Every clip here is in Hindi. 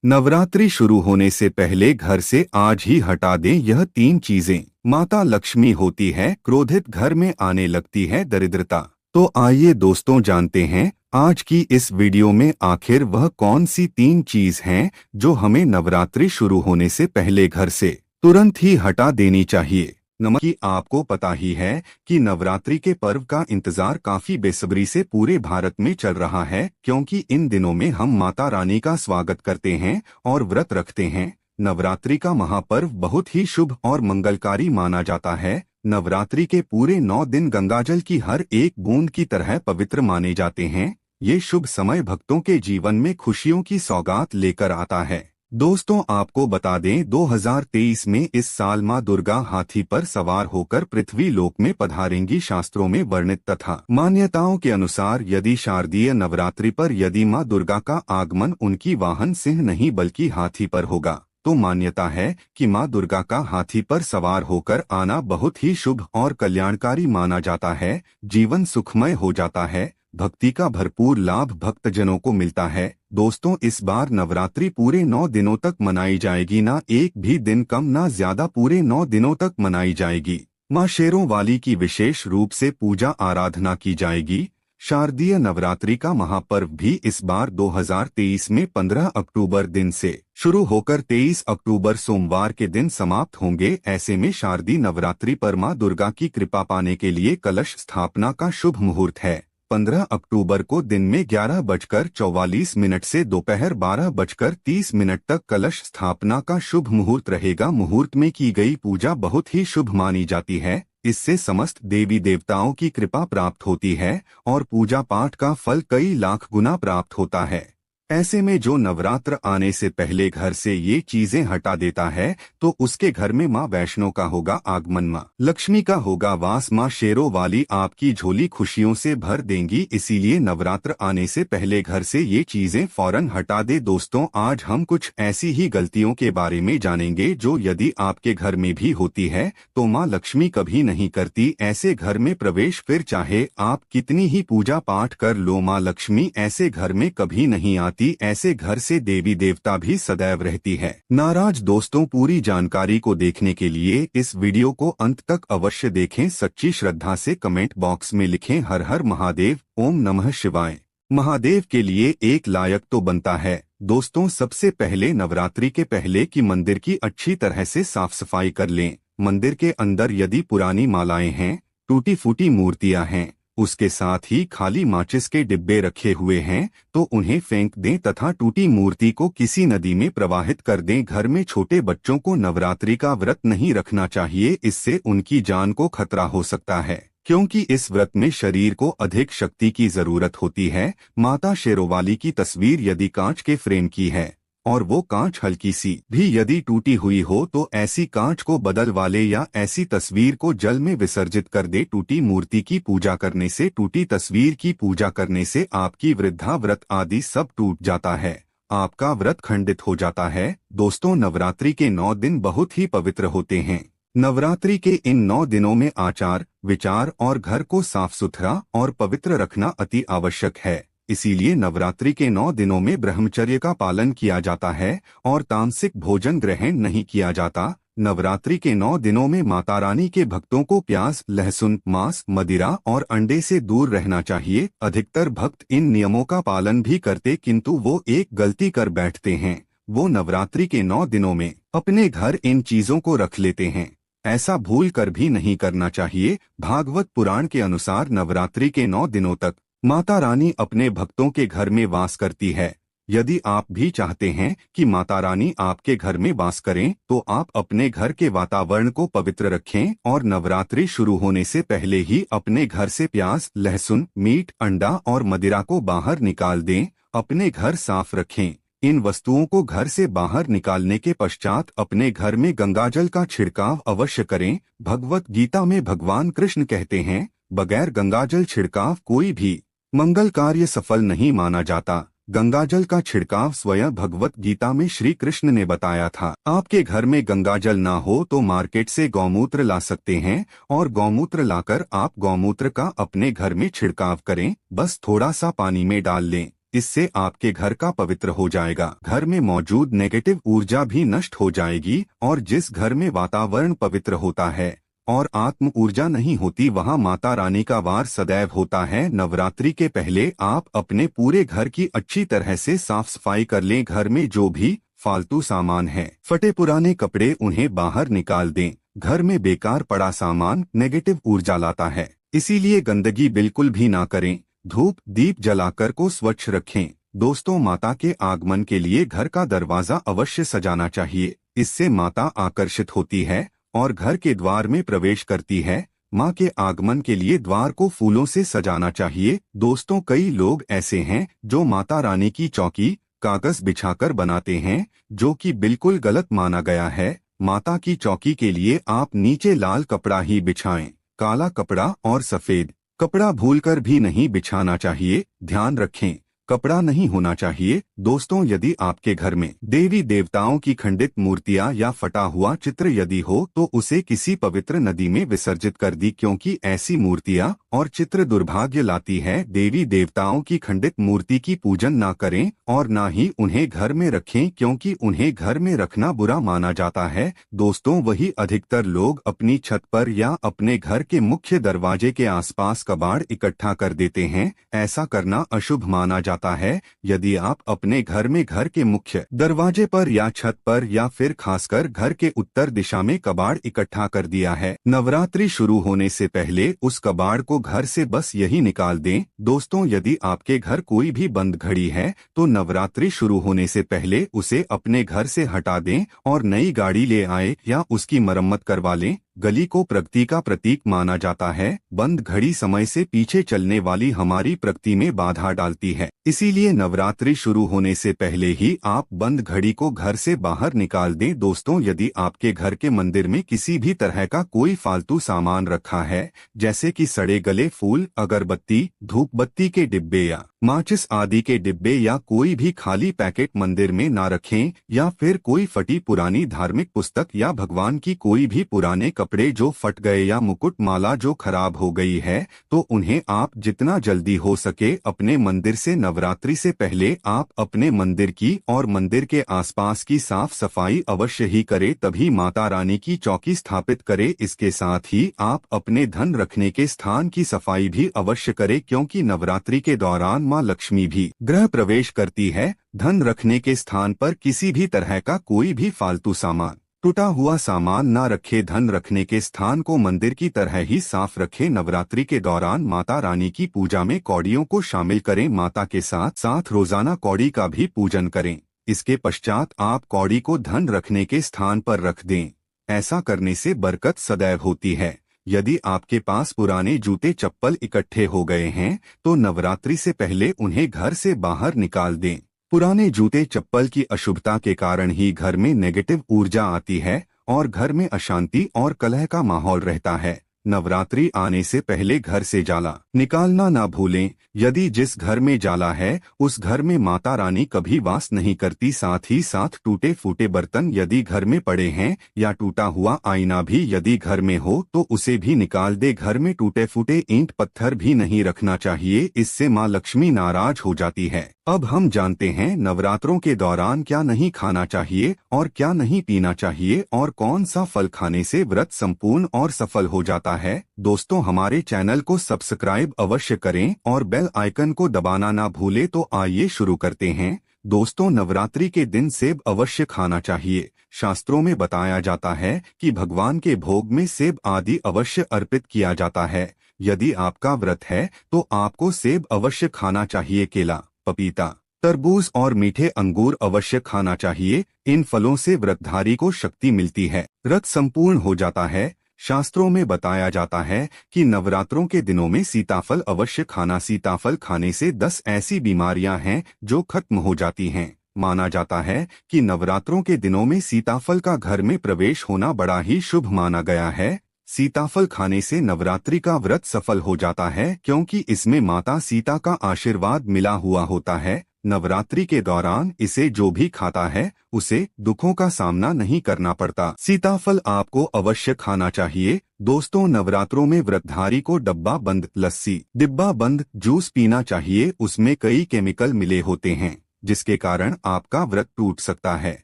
नवरात्रि शुरू होने से पहले घर से आज ही हटा दें यह तीन चीजें। माता लक्ष्मी होती है क्रोधित, घर में आने लगती है दरिद्रता। तो आइए दोस्तों जानते हैं आज की इस वीडियो में आखिर वह कौन सी तीन चीज हैं जो हमें नवरात्रि शुरू होने से पहले घर से तुरंत ही हटा देनी चाहिए। कि आपको पता ही है कि नवरात्रि के पर्व का इंतजार काफी बेसब्री से पूरे भारत में चल रहा है, क्योंकि इन दिनों में हम माता रानी का स्वागत करते हैं और व्रत रखते हैं। नवरात्रि का महापर्व बहुत ही शुभ और मंगलकारी माना जाता है। नवरात्रि के पूरे 9 दिन गंगाजल की हर एक बूंद की तरह पवित्र माने जाते हैं। ये शुभ समय भक्तों के जीवन में खुशियों की सौगात लेकर आता है। दोस्तों आपको बता दें 2023 में इस साल मां दुर्गा हाथी पर सवार होकर पृथ्वी लोक में पधारेंगी। शास्त्रों में वर्णित तथा मान्यताओं के अनुसार यदि शारदीय नवरात्रि पर यदि मां दुर्गा का आगमन उनकी वाहन सिंह नहीं बल्कि हाथी पर होगा, तो मान्यता है कि मां दुर्गा का हाथी पर सवार होकर आना बहुत ही शुभ और कल्याणकारी माना जाता है। जीवन सुखमय हो जाता है, भक्ति का भरपूर लाभ भक्तजनों को मिलता है। दोस्तों इस बार नवरात्रि पूरे 9 दिनों तक मनाई जाएगी, ना एक भी दिन कम ना ज्यादा, पूरे 9 दिनों तक मनाई जाएगी। मां शेरों वाली की विशेष रूप से पूजा आराधना की जाएगी। शारदीय नवरात्रि का महापर्व भी इस बार 2023 में 15 अक्टूबर दिन से शुरू होकर 23 अक्टूबर सोमवार के दिन समाप्त होंगे। ऐसे में शारदीय नवरात्रि पर मां दुर्गा की कृपा पाने के लिए कलश स्थापना का शुभ मुहूर्त है। 15 अक्टूबर को दिन में 11:44 से दोपहर 12:30 तक कलश स्थापना का शुभ मुहूर्त रहेगा। मुहूर्त में की गई पूजा बहुत ही शुभ मानी जाती है। इससे समस्त देवी देवताओं की कृपा प्राप्त होती है और पूजा पाठ का फल कई लाख गुना प्राप्त होता है। ऐसे में जो नवरात्र आने से पहले घर से ये चीजें हटा देता है, तो उसके घर में मां वैष्णो का होगा आगमन, मां लक्ष्मी का होगा वास, मां शेरों वाली आपकी झोली खुशियों से भर देंगी। इसीलिए नवरात्र आने से पहले घर से ये चीजें फौरन हटा दे। दोस्तों आज हम कुछ ऐसी ही गलतियों के बारे में जानेंगे जो यदि आपके घर में भी होती है तो मां लक्ष्मी कभी नहीं करती ऐसे घर में प्रवेश। फिर चाहे आप कितनी ही पूजा पाठ कर लो, मां लक्ष्मी ऐसे घर में कभी नहीं आती। ऐसे घर से देवी देवता भी सदैव रहती है नाराज। दोस्तों पूरी जानकारी को देखने के लिए इस वीडियो को अंत तक अवश्य देखें। सच्ची श्रद्धा से कमेंट बॉक्स में लिखें हर हर महादेव, ओम नमः शिवाय। महादेव के लिए एक लायक तो बनता है। दोस्तों सबसे पहले नवरात्रि के पहले की मंदिर की अच्छी तरह से साफ सफाई कर लें। मंदिर के अंदर यदि पुरानी मालाएं हैं, टूटी फूटी मूर्तियां हैं, उसके साथ ही खाली माचिस के डिब्बे रखे हुए हैं, तो उन्हें फेंक दें तथा टूटी मूर्ति को किसी नदी में प्रवाहित कर दें। घर में छोटे बच्चों को नवरात्रि का व्रत नहीं रखना चाहिए, इससे उनकी जान को खतरा हो सकता है, क्योंकि इस व्रत में शरीर को अधिक शक्ति की जरूरत होती है। माता शेरोवाली की तस्वीर यदि कांच के फ्रेम की है और वो कांच हल्की सी भी यदि टूटी हुई हो, तो ऐसी कांच को बदल वाले या ऐसी तस्वीर को जल में विसर्जित कर दे। टूटी मूर्ति की पूजा करने से, टूटी तस्वीर की पूजा करने से आपकी वृद्धा व्रत आदि सब टूट जाता है, आपका व्रत खंडित हो जाता है। दोस्तों नवरात्रि के 9 दिन बहुत ही पवित्र होते हैं। नवरात्रि के इन 9 दिनों में आचार विचार और घर को साफ सुथरा और पवित्र रखना अति आवश्यक है। इसीलिए नवरात्रि के 9 दिनों में ब्रह्मचर्य का पालन किया जाता है और तामसिक भोजन ग्रहण नहीं किया जाता। नवरात्रि के 9 दिनों में माता रानी के भक्तों को प्याज, लहसुन, मांस, मदिरा और अंडे से दूर रहना चाहिए। अधिकतर भक्त इन नियमों का पालन भी करते, किंतु वो एक गलती कर बैठते हैं, वो नवरात्रि के 9 दिनों में अपने घर इन चीजों को रख लेते हैं। ऐसा भूल कर भी नहीं करना चाहिए। भागवत पुराण के अनुसार नवरात्रि के 9 दिनों तक माता रानी अपने भक्तों के घर में वास करती है। यदि आप भी चाहते हैं कि माता रानी आपके घर में वास करें, तो आप अपने घर के वातावरण को पवित्र रखें और नवरात्रि शुरू होने से पहले ही अपने घर से प्याज, लहसुन, मीट, अंडा और मदिरा को बाहर निकाल दें। अपने घर साफ रखें। इन वस्तुओं को घर से बाहर निकालने के पश्चात अपने घर में गंगाजल का छिड़काव अवश्य करें। भगवत गीता में भगवान कृष्ण कहते हैं, बगैर गंगाजल छिड़काव कोई भी मंगल कार्य सफल नहीं माना जाता। गंगाजल का छिड़काव स्वयं भगवत गीता में श्री कृष्ण ने बताया था। आपके घर में गंगाजल ना हो तो मार्केट से गौमूत्र ला सकते हैं और गौमूत्र लाकर आप गौमूत्र का अपने घर में छिड़काव करें। बस थोड़ा सा पानी में डाल लें। इससे आपके घर का पवित्र हो जाएगा। घर में मौजूद नेगेटिव ऊर्जा भी नष्ट हो जाएगी और जिस घर में वातावरण पवित्र होता है और आत्म ऊर्जा नहीं होती वहां माता रानी का वार सदैव होता है। नवरात्रि के पहले आप अपने पूरे घर की अच्छी तरह से साफ सफाई कर लें। घर में जो भी फालतू सामान है, फटे पुराने कपड़े, उन्हें बाहर निकाल दें। घर में बेकार पड़ा सामान नेगेटिव ऊर्जा लाता है, इसीलिए गंदगी बिल्कुल भी ना करें। धूप दीप जलाकर को स्वच्छ रखें। दोस्तों, माता के आगमन के लिए घर का दरवाजा अवश्य सजाना चाहिए। इससे माता आकर्षित होती है और घर के द्वार में प्रवेश करती है। माँ के आगमन के लिए द्वार को फूलों से सजाना चाहिए। दोस्तों, कई लोग ऐसे हैं जो माता रानी की चौकी कागज बिछाकर बनाते हैं, जो कि बिल्कुल गलत माना गया है। माता की चौकी के लिए आप नीचे लाल कपड़ा ही बिछाएं। काला कपड़ा और सफेद कपड़ा भूलकर भी नहीं बिछाना चाहिए। ध्यान रखें, कपड़ा नहीं होना चाहिए। दोस्तों, यदि आपके घर में देवी देवताओं की खंडित मूर्तियां या फटा हुआ चित्र यदि हो तो उसे किसी पवित्र नदी में विसर्जित कर दी, क्योंकि ऐसी मूर्तियां और चित्र दुर्भाग्य लाती है। देवी देवताओं की खंडित मूर्ति की पूजन ना करें और ना ही उन्हें घर में रखें, क्योंकि उन्हें घर में रखना बुरा माना जाता है। दोस्तों, वही अधिकतर लोग अपनी छत पर या अपने घर के मुख्य दरवाजे के आसपास कबाड़ इकट्ठा कर देते हैं। ऐसा करना अशुभ माना जाता है। यदि आप अपने घर में घर के मुख्य दरवाजे पर या छत पर या फिर खासकर घर के उत्तर दिशा में कबाड़ इकट्ठा कर दिया है, नवरात्रि शुरू होने से पहले उस कबाड़ को घर से बस यही निकाल दें। दोस्तों, यदि आपके घर कोई भी बंद घड़ी है तो नवरात्रि शुरू होने से पहले उसे अपने घर से हटा दें और नई गाड़ी ले आए या उसकी मरम्मत करवा लें। गली को प्रगति का प्रतीक माना जाता है। बंद घड़ी समय से पीछे चलने वाली हमारी प्रगति में बाधा डालती है, इसीलिए नवरात्रि शुरू होने से पहले ही आप बंद घड़ी को घर से बाहर निकाल दें। दोस्तों, यदि आपके घर के मंदिर में किसी भी तरह का कोई फालतू सामान रखा है, जैसे कि सड़े गले फूल, अगरबत्ती, धूप बत्ती के डिब्बे या माचिस आदि के डिब्बे या कोई भी खाली पैकेट मंदिर में ना रखें, या फिर कोई फटी पुरानी धार्मिक पुस्तक या भगवान की कोई भी पुराने कपड़े जो फट गए या मुकुट माला जो खराब हो गई है, तो उन्हें आप जितना जल्दी हो सके अपने मंदिर से नवरात्रि से पहले आप अपने मंदिर की और मंदिर के आसपास की साफ सफाई अवश्य ही करें, तभी माता रानी की चौकी स्थापित करें। इसके साथ ही आप अपने धन रखने के स्थान की सफाई भी अवश्य करें, क्योंकि नवरात्रि के दौरान माँ लक्ष्मी भी गृह प्रवेश करती है। धन रखने के स्थान पर किसी भी तरह का कोई भी फालतू सामान, टूटा हुआ सामान ना रखे। धन रखने के स्थान को मंदिर की तरह ही साफ रखें। नवरात्रि के दौरान माता रानी की पूजा में कौड़ियों को शामिल करें। माता के साथ साथ रोजाना कौड़ी का भी पूजन करें। इसके पश्चात आप कौड़ी को धन रखने के स्थान पर रख दें। ऐसा करने से बरकत सदैव होती है। यदि आपके पास पुराने जूते चप्पल इकट्ठे हो गए हैं तो नवरात्रि से पहले उन्हें घर से बाहर निकाल दें। पुराने जूते चप्पल की अशुभता के कारण ही घर में नेगेटिव ऊर्जा आती है और घर में अशांति और कलह का माहौल रहता है। नवरात्रि आने से पहले घर से जाला निकालना ना भूलें। यदि जिस घर में जाला है उस घर में माता रानी कभी वास नहीं करती। साथ ही साथ टूटे फूटे बर्तन यदि घर में पड़े हैं या टूटा हुआ आईना भी यदि घर में हो तो उसे भी निकाल दे। घर में टूटे फूटे ईंट पत्थर भी नहीं रखना चाहिए, इससे माँ लक्ष्मी नाराज हो जाती है। अब हम जानते हैं नवरात्रों के दौरान क्या नहीं खाना चाहिए और क्या नहीं पीना चाहिए और कौन सा फल खाने से व्रत संपूर्ण और सफल हो जाता है। दोस्तों, हमारे चैनल को सब्सक्राइब अवश्य करें और बेल आइकन को दबाना ना भूले। तो आइए शुरू करते हैं। दोस्तों, नवरात्रि के दिन सेब अवश्य खाना चाहिए। शास्त्रों में बताया जाता है कि भगवान के भोग में सेब आदि अवश्य अर्पित किया जाता है। यदि आपका व्रत है तो आपको सेब अवश्य खाना चाहिए। केला, पपीता, तरबूज और मीठे अंगूर अवश्य खाना चाहिए। इन फलों से व्रतधारी को शक्ति मिलती है, व्रत संपूर्ण हो जाता है। शास्त्रों में बताया जाता है कि नवरात्रों के दिनों में सीताफल अवश्य खाना। सीताफल खाने से 10 ऐसी बीमारियां हैं जो खत्म हो जाती हैं। माना जाता है कि नवरात्रों के दिनों में सीताफल का घर में प्रवेश होना बड़ा ही शुभ माना गया है। सीताफल खाने से नवरात्रि का व्रत सफल हो जाता है, क्योंकि इसमें माता सीता का आशीर्वाद मिला हुआ होता है। नवरात्रि के दौरान इसे जो भी खाता है उसे दुखों का सामना नहीं करना पड़ता। सीताफल आपको अवश्य खाना चाहिए। दोस्तों, नवरात्रों में व्रतधारी को डब्बा बंद लस्सी, डिब्बा बंद जूस पीना चाहिए। उसमें कई केमिकल मिले होते हैं जिसके कारण आपका व्रत टूट सकता है।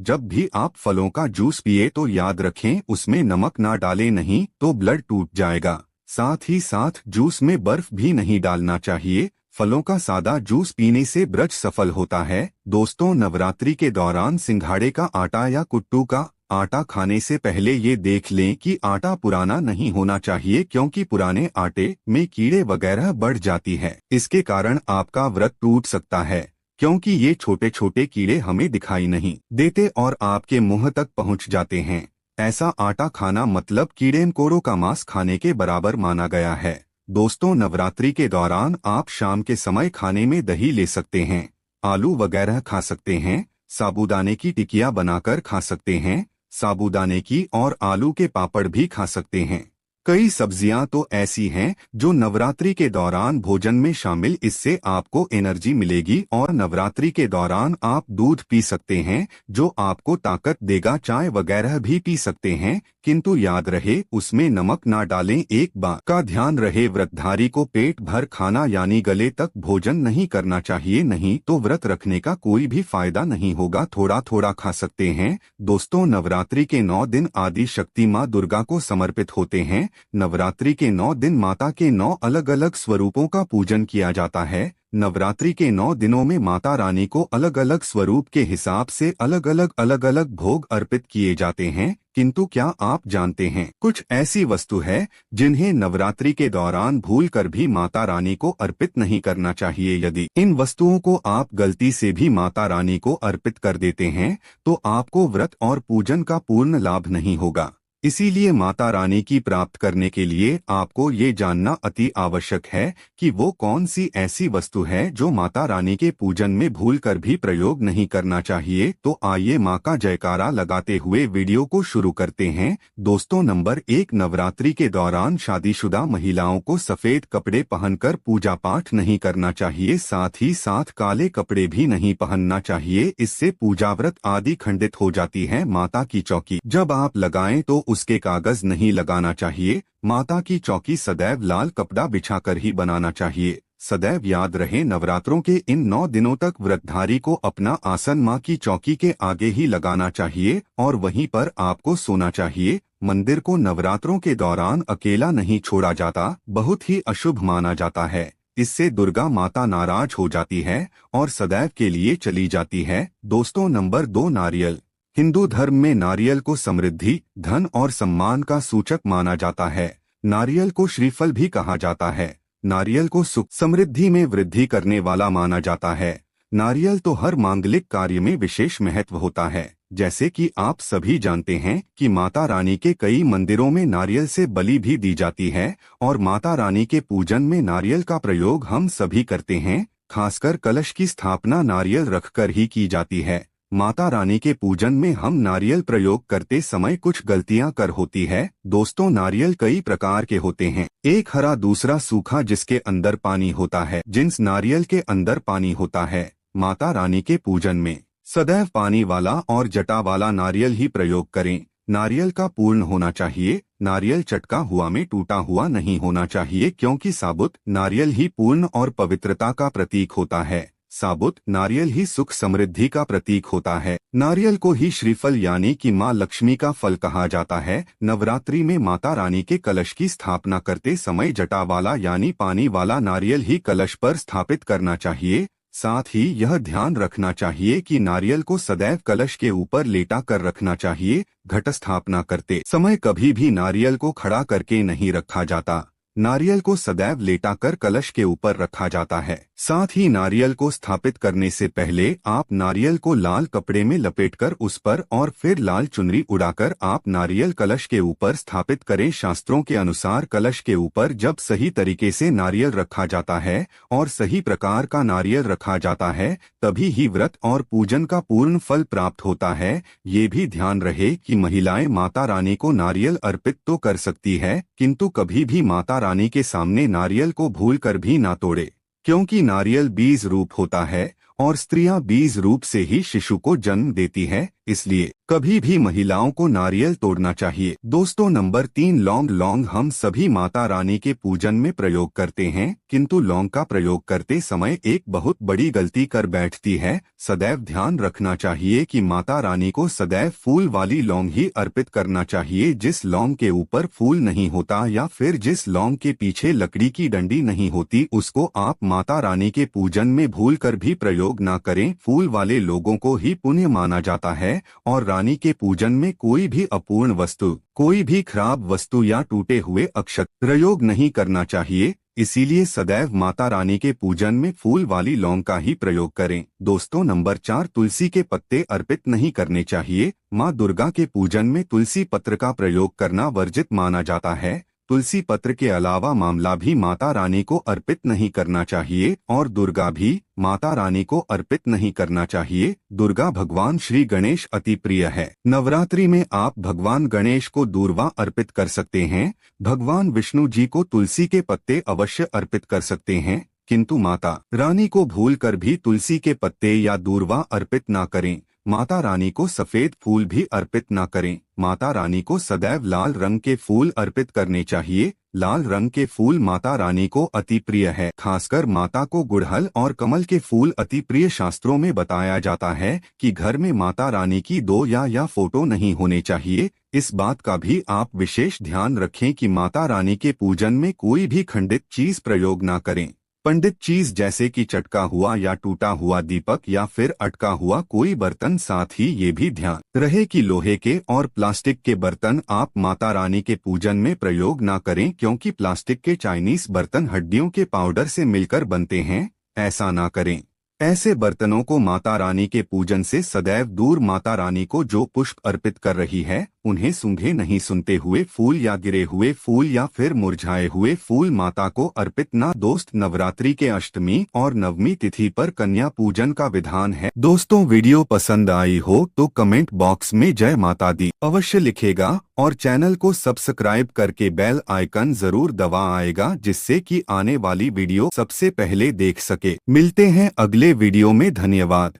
जब भी आप फलों का जूस पिए तो याद रखें उसमें नमक ना डालें, नहीं तो ब्लड टूट जाएगा। साथ ही साथ जूस में बर्फ भी नहीं डालना चाहिए। फलों का सादा जूस पीने से व्रत सफल होता है। दोस्तों, नवरात्रि के दौरान सिंघाड़े का आटा या कुट्टू का आटा खाने से पहले ये देख लें कि आटा पुराना नहीं होना चाहिए, क्योंकि पुराने आटे में कीड़े वगैरह बढ़ जाती है। इसके कारण आपका व्रत टूट सकता है, क्योंकि ये छोटे छोटे कीड़े हमें दिखाई नहीं देते और आपके मुंह तक पहुंच जाते हैं। ऐसा आटा खाना मतलब कीड़े मकोड़ों का मांस खाने के बराबर माना गया है। दोस्तों, नवरात्रि के दौरान आप शाम के समय खाने में दही ले सकते हैं, आलू वगैरह खा सकते हैं, साबूदाने की टिकिया बनाकर खा सकते हैं, साबूदाने की और आलू के पापड़ भी खा सकते हैं। कई सब्जियां तो ऐसी हैं जो नवरात्रि के दौरान भोजन में शामिल, इससे आपको एनर्जी मिलेगी। और नवरात्रि के दौरान आप दूध पी सकते हैं जो आपको ताकत देगा। चाय वगैरह भी पी सकते हैं, किंतु याद रहे उसमें नमक ना डालें। एक बात का ध्यान रहे, व्रतधारी को पेट भर खाना यानी गले तक भोजन नहीं करना चाहिए, नहीं तो व्रत रखने का कोई भी फायदा नहीं होगा। थोड़ा थोड़ा खा सकते हैं। दोस्तों, नवरात्रि के 9 दिन आदि शक्ति माँ दुर्गा को समर्पित होते हैं। नवरात्रि के 9 दिन माता के 9 अलग अलग स्वरूपों का पूजन किया जाता है। नवरात्रि के 9 दिनों में माता रानी को अलग अलग स्वरूप के हिसाब से अलग अलग भोग अर्पित किए जाते हैं। किंतु क्या आप जानते हैं, कुछ ऐसी वस्तु है जिन्हें नवरात्रि के दौरान भूलकर भी माता रानी को अर्पित नहीं करना चाहिए। यदि इन वस्तुओं को आप गलती से भी माता रानी को अर्पित कर देते हैं तो आपको व्रत और पूजन का पूर्ण लाभ नहीं होगा। इसीलिए माता रानी की प्राप्त करने के लिए आपको ये जानना अति आवश्यक है कि वो कौन सी ऐसी वस्तु है जो माता रानी के पूजन में भूलकर भी प्रयोग नहीं करना चाहिए। तो आइए माँ का जयकारा लगाते हुए वीडियो को शुरू करते हैं। दोस्तों, नंबर 1, नवरात्रि के दौरान शादीशुदा महिलाओं को सफेद कपड़े पहनकर पूजा पाठ नहीं करना चाहिए। साथ ही साथ काले कपड़े भी नहीं पहनना चाहिए, इससे पूजा व्रत आदि खंडित हो जाती है। माता की चौकी जब आप लगाएं तो उसके कागज नहीं लगाना चाहिए। माता की चौकी सदैव लाल कपड़ा बिछाकर ही बनाना चाहिए। सदैव याद रहे, नवरात्रों के इन 9 दिनों तक व्रतधारी को अपना आसन माँ की चौकी के आगे ही लगाना चाहिए और वहीं पर आपको सोना चाहिए। मंदिर को नवरात्रों के दौरान अकेला नहीं छोड़ा जाता, बहुत ही अशुभ माना जाता है। इससे दुर्गा माता नाराज हो जाती है और सदैव के लिए चली जाती है। दोस्तों, नंबर 2, नारियल। हिंदू धर्म में नारियल को समृद्धि, धन और सम्मान का सूचक माना जाता है। नारियल को श्रीफल भी कहा जाता है। नारियल को सुख समृद्धि में वृद्धि करने वाला माना जाता है। नारियल तो हर मांगलिक कार्य में विशेष महत्व होता है। जैसे कि आप सभी जानते हैं कि माता रानी के कई मंदिरों में नारियल से बलि भी दी जाती है और माता रानी के पूजन में नारियल का प्रयोग हम सभी करते हैं। खासकर कलश की स्थापना नारियल रखकर ही की जाती है। माता रानी के पूजन में हम नारियल प्रयोग करते समय कुछ गलतियां कर होती है। दोस्तों, नारियल कई प्रकार के होते हैं, एक हरा, दूसरा सूखा जिसके अंदर पानी होता है। जिस नारियल के अंदर पानी होता है, माता रानी के पूजन में सदैव पानी वाला और जटा वाला नारियल ही प्रयोग करें। नारियल का पूर्ण होना चाहिए, नारियल चटका हुआ में टूटा हुआ नहीं होना चाहिए, क्योंकि साबुत नारियल ही पूर्ण और पवित्रता का प्रतीक होता है। साबुत नारियल ही सुख समृद्धि का प्रतीक होता है। नारियल को ही श्रीफल यानी कि माँ लक्ष्मी का फल कहा जाता है। नवरात्रि में माता रानी के कलश की स्थापना करते समय जटा वाला यानी पानी वाला नारियल ही कलश पर स्थापित करना चाहिए। साथ ही यह ध्यान रखना चाहिए कि नारियल को सदैव कलश के ऊपर लेटा कर रखना चाहिए। घट स्थापना करते समय कभी भी नारियल को खड़ा करके नहीं रखा जाता, नारियल को सदैव लेटाकर कलश के ऊपर रखा जाता है। साथ ही नारियल को स्थापित करने से पहले आप नारियल को लाल कपड़े में लपेटकर उस पर और फिर लाल चुनरी उड़ाकर आप नारियल कलश के ऊपर स्थापित करें। शास्त्रों के अनुसार कलश के ऊपर जब सही तरीके से नारियल रखा जाता है और सही प्रकार का नारियल रखा जाता है, तभी ही व्रत और पूजन का पूर्ण फल प्राप्त होता है। ये भी ध्यान रहे कि महिलाएं माता रानी को नारियल अर्पित तो कर सकती है, किंतु कभी भी माता रानी के सामने नारियल को भूलकर भी ना तोड़े, क्योंकि नारियल बीज रूप होता है और स्त्रियां बीज रूप से ही शिशु को जन्म देती है। इसलिए कभी भी महिलाओं को नारियल तोड़ना चाहिए। दोस्तों नंबर 3 लौंग। लौंग हम सभी माता रानी के पूजन में प्रयोग करते हैं, किंतु लौंग का प्रयोग करते समय एक बहुत बड़ी गलती कर बैठती है। सदैव ध्यान रखना चाहिए कि माता रानी को सदैव फूल वाली लौंग ही अर्पित करना चाहिए। जिस लौंग के ऊपर फूल नहीं होता या फिर जिस लौंग के पीछे लकड़ी की डंडी नहीं होती, उसको आप माता रानी के पूजन में भूल कर भी प्रयोग न करें। फूल वाले लोगों को ही पुण्य माना जाता है और रानी के पूजन में कोई भी अपूर्ण वस्तु, कोई भी खराब वस्तु या टूटे हुए अक्षत प्रयोग नहीं करना चाहिए। इसीलिए सदैव माता रानी के पूजन में फूल वाली लौंग का ही प्रयोग करें। दोस्तों नंबर 4 तुलसी के पत्ते अर्पित नहीं करने चाहिए। माँ दुर्गा के पूजन में तुलसी पत्र का प्रयोग करना वर्जित माना जाता है। तुलसी पत्र के अलावा मामला भी माता रानी को अर्पित नहीं करना चाहिए और दुर्गा भी माता रानी को अर्पित नहीं करना चाहिए। दुर्गा भगवान श्री गणेश अति प्रिय है। नवरात्रि में आप भगवान गणेश को दूर्वा अर्पित कर सकते हैं। भगवान विष्णु जी को तुलसी के पत्ते अवश्य अर्पित कर सकते हैं, किंतु माता रानी को भूलकर भी तुलसी के पत्ते या दूर्वा अर्पित ना करें। माता रानी को सफेद फूल भी अर्पित न करें। माता रानी को सदैव लाल रंग के फूल अर्पित करने चाहिए। लाल रंग के फूल माता रानी को अति प्रिय है। खासकर माता को गुड़हल और कमल के फूल अति प्रिय। शास्त्रों में बताया जाता है कि घर में माता रानी की दो या फोटो नहीं होने चाहिए। इस बात का भी आप विशेष ध्यान रखें कि माता रानी के पूजन में कोई भी खंडित चीज प्रयोग न करें। पंडित चीज जैसे कि चटका हुआ या टूटा हुआ दीपक या फिर अटका हुआ कोई बर्तन। साथ ही ये भी ध्यान रहे कि लोहे के और प्लास्टिक के बर्तन आप माता रानी के पूजन में प्रयोग ना करें, क्योंकि प्लास्टिक के चाइनीज बर्तन हड्डियों के पाउडर से मिलकर बनते हैं। ऐसा ना करें। ऐसे बर्तनों को माता रानी के पूजन से सदैव दूर। माता रानी को जो पुष्प अर्पित कर रही है उन्हें सूंघे नहीं सुनते हुए फूल या गिरे हुए फूल या फिर मुरझाए हुए फूल माता को अर्पित ना। दोस्त नवरात्रि के अष्टमी और नवमी तिथि पर कन्या पूजन का विधान है। दोस्तों वीडियो पसंद आई हो तो कमेंट बॉक्स में जय माता दी अवश्य लिखेगा और चैनल को सब्सक्राइब करके बेल आइकन जरूर दबा आएगा, जिससे कि आने वाली वीडियो सबसे पहले देख सके। मिलते हैं अगले वीडियो में। धन्यवाद।